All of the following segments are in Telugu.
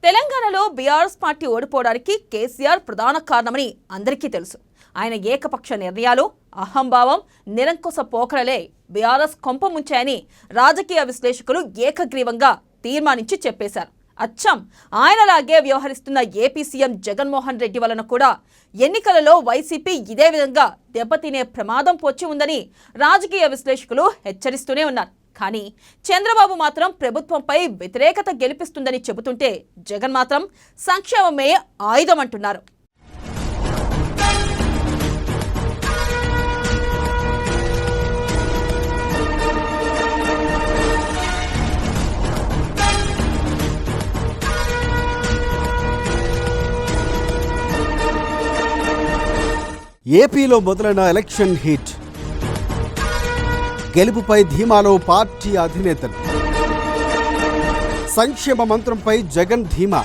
తెలంగాణలో బీఆర్ఎస్ పార్టీ ఓడిపోవడానికి కేసీఆర్ ప్రధాన కారణమని అందరికీ తెలుసు. ఆయన ఏకపక్ష నిర్ణయాలు, అహంభావం, నిరంకుశ పోకడలే బీఆర్ఎస్ కొంప ముంచాయని రాజకీయ విశ్లేషకులు ఏకగ్రీవంగా తీర్మానించి చెప్పేశారు. అచ్చం ఆయనలాగే వ్యవహరిస్తున్న ఏపీ సీఎం జగన్మోహన్ రెడ్డి వలన కూడా ఎన్నికలలో వైసీపీ ఇదే విధంగా దెబ్బతినే ప్రమాదం పొంచి ఉందని రాజకీయ విశ్లేషకులు హెచ్చరిస్తూనే ఉన్నారు. కానీ చంద్రబాబు మాత్రం ప్రభుత్వంపై వ్యతిరేకత గెలిపిస్తుందని చెబుతుంటే జగన్ మాత్రం సంక్షేమమే ఆయుధం అంటున్నారు. ఏపీలో మొదలైన ఎలక్షన్ హీట్, గెలుపుపై ధీమాలో పార్టీ అధినేతలు, సంక్షేమ మంత్రంపై జగన్ ధీమా,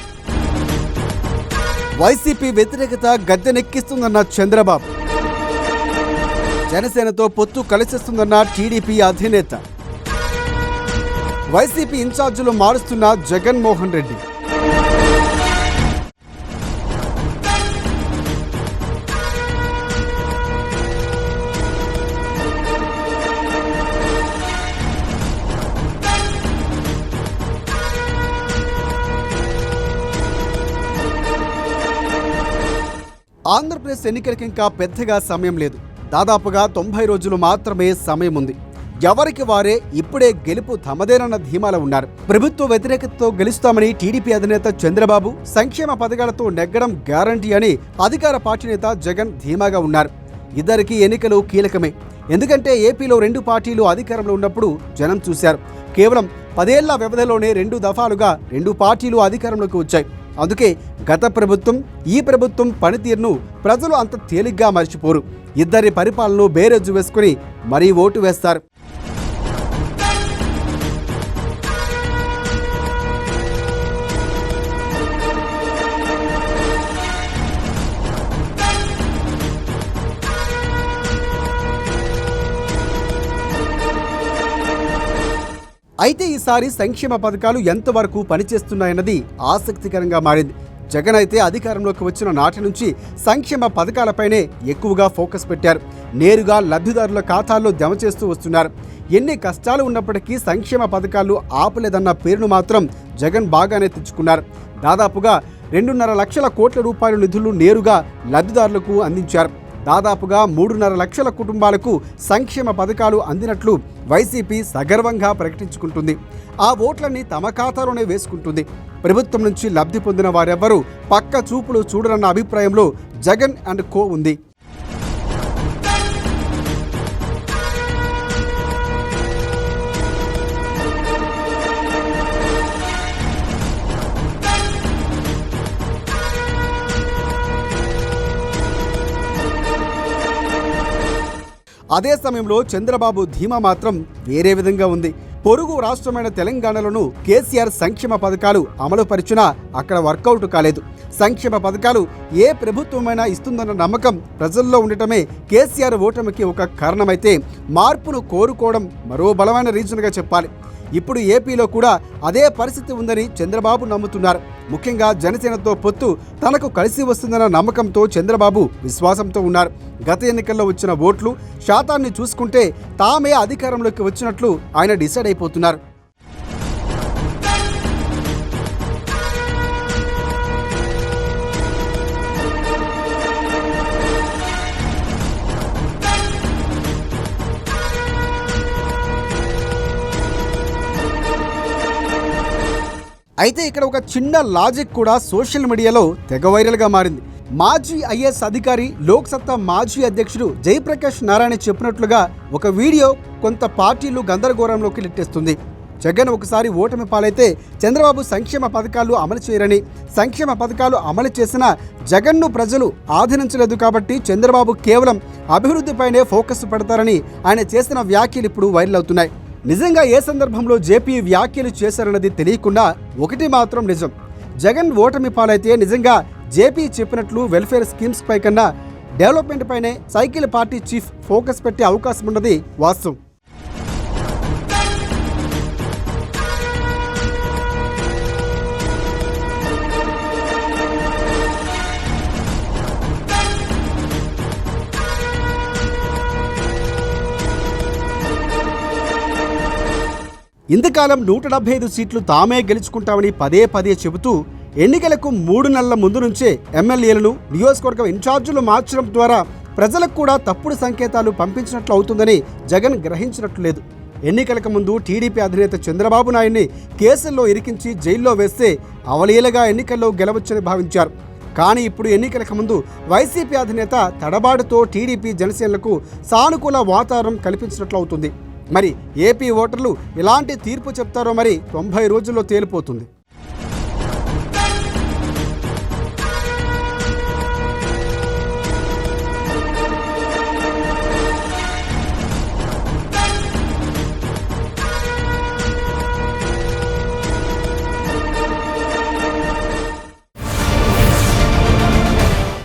వైసీపీ వ్యతిరేకత గద్దెనెక్కిస్తుందన్న చంద్రబాబు, జనసేనతో పొత్తు కలిసిస్తుందన్న టీడీపీ అధినేత, వైసీపీ ఇన్ఛార్జీలు మారుస్తున్న జగన్మోహన్ రెడ్డి. ఆంధ్రప్రదేశ్ ఎన్నికలకి ఇంకా పెద్దగా సమయం లేదు. దాదాపుగా 90 రోజులు మాత్రమే సమయం ఉంది. ఎవరికి వారే ఇప్పుడే గెలుపు తమదేనన్న ధీమాలో ఉన్నారు. ప్రభుత్వ వ్యతిరేకతతో గెలుస్తామని టీడీపీ అధినేత చంద్రబాబు, సంక్షేమ పథకాలతో నెగ్గడం గ్యారంటీ అని అధికార పార్టీ నేత జగన్ ధీమాగా ఉన్నారు. ఇద్దరికి ఎన్నికలు కీలకమే. ఎందుకంటే ఏపీలో 2 పార్టీలు అధికారంలో ఉన్నప్పుడు జనం చూశారు. కేవలం 10 ఏళ్ల వ్యవధిలోనే 2 దఫాలుగా 2 పార్టీలు అధికారంలోకి వచ్చాయి. అందుకే గత ప్రభుత్వం, ఈ ప్రభుత్వం పనితీరును ప్రజలు అంత తేలిగ్గా మర్చిపోరు. ఇద్దరి పరిపాలనను బేరేజు వేసుకుని మరీ ఓటు వేస్తారు. అయితే ఈసారి సంక్షేమ పథకాలు ఎంతవరకు పనిచేస్తున్నాయన్నది ఆసక్తికరంగా మారింది. జగన్ అయితే అధికారంలోకి వచ్చిన నాటి నుంచి సంక్షేమ పథకాలపైనే ఎక్కువగా ఫోకస్ పెట్టారు. నేరుగా లబ్ధిదారుల ఖాతాల్లో జమ చేస్తూ వస్తున్నారు. ఎన్ని కష్టాలు ఉన్నప్పటికీ సంక్షేమ పథకాలు ఆపలేదన్న పేరును మాత్రం జగన్ బాగానే తెచ్చుకున్నారు. దాదాపుగా 2.5 లక్షల కోట్ల రూపాయల నిధులు నేరుగా లబ్ధిదారులకు అందించారు. దాదాపుగా 3.5 లక్షల కుటుంబాలకు సంక్షేమ పథకాలు అందినట్లు వైసీపీ సగర్వంగా ప్రకటించుకుంటుంది. ఆ ఓట్లన్నీ తమ ఖాతాలోనే వేసుకుంటుంది. ప్రభుత్వం నుంచి లబ్ధి పొందిన వారెవ్వరూ పక్క చూపులు చూడరన్న అభిప్రాయంలో జగన్ అండ్ కో ఉంది. అదే సమయంలో చంద్రబాబు ధీమా మాత్రం వేరే విధంగా ఉంది. పొరుగు రాష్ట్రమైన తెలంగాణలోనూ కేసీఆర్ సంక్షేమ పథకాలు అమలు పరిచినా అక్కడ వర్కౌట్ కాలేదు. సంక్షేమ పథకాలు ఏ ప్రభుత్వమైనా ఇస్తుందన్న నమ్మకం ప్రజల్లో ఉండటమే కేసీఆర్ ఓటమికి ఒక కారణమైతే, మార్పును కోరుకోవడం మరో బలమైన రీజన్గా చెప్పాలి. ఇప్పుడు ఏపీలో కూడా అదే పరిస్థితి ఉందని చంద్రబాబు నమ్ముతున్నారు. ముఖ్యంగా జనసేనతో పొత్తు తనకు కలిసి వస్తుందన్న నమ్మకంతో చంద్రబాబు విశ్వాసంతో ఉన్నారు. గత ఎన్నికల్లో వచ్చిన ఓట్లు శాతాన్ని చూసుకుంటే తామే అధికారంలోకి వచ్చినట్లు ఆయన డిసైడ్ అయిపోతున్నారు. అయితే ఇక్కడ ఒక చిన్న లాజిక్ కూడా సోషల్ మీడియాలో తెగ వైరల్గా మారింది. మాజీ ఐఏఎస్ అధికారి, లోక్సత్తా మాజీ అధ్యక్షుడు జయప్రకాష్ నారాయణ చెప్పినట్లుగా ఒక వీడియో కొంత పార్టీలు గందరగోళంలోకి నెట్టేస్తుంది. జగన్ ఒకసారి ఓటమి పాలైతే చంద్రబాబు సంక్షేమ పథకాలు అమలు చేయరని, సంక్షేమ పథకాలు అమలు చేసినా జగన్ను ప్రజలు ఆదరించలేదు కాబట్టి చంద్రబాబు కేవలం అభివృద్ధిపైనే ఫోకస్ పెడతారని ఆయన చేసిన వ్యాఖ్యలు ఇప్పుడు వైరల్ అవుతున్నాయి. నిజంగా ఏ సందర్భంలో జేపీ వ్యాఖ్యలు చేశారన్నది తెలియకుండా ఒకటి మాత్రం నిజం, జగన్ ఓటమి పాలైతే నిజంగా జేపీ చెప్పినట్లు వెల్ఫేర్ స్కీమ్స్ పై కన్నా డెవలప్మెంట్ పైనే సైకిల్ పార్టీ చీఫ్ ఫోకస్ పెట్టే అవకాశం ఉన్నది వాస్తవం. ఇంతకాలం 175 సీట్లు తామే గెలుచుకుంటామని పదే పదే చెబుతూ ఎన్నికలకు 3 నెలల ముందు నుంచే ఎమ్మెల్యేలను నియోజకవర్గం ఇన్ఛార్జీలు మార్చడం ద్వారా ప్రజలకు కూడా తప్పుడు సంకేతాలు పంపించినట్లు అవుతుందని జగన్ గ్రహించినట్లు లేదు. ఎన్నికలకు ముందు టీడీపీ అధినేత చంద్రబాబు నాయుడిని కేసుల్లో ఇరికించి జైల్లో వేస్తే అవలీలగా ఎన్నికల్లో గెలవచ్చని భావించారు. కానీ ఇప్పుడు ఎన్నికలకు ముందు వైసీపీ అధినేత తడబాటుతో టీడీపీ జనసేనలకు సానుకూల వాతావరణం కల్పించినట్లు అవుతుంది. మరి ఏపీ ఓటర్లు ఎలాంటి తీర్పు చెప్తారో మరి 90 రోజుల్లో తేలిపోతుంది.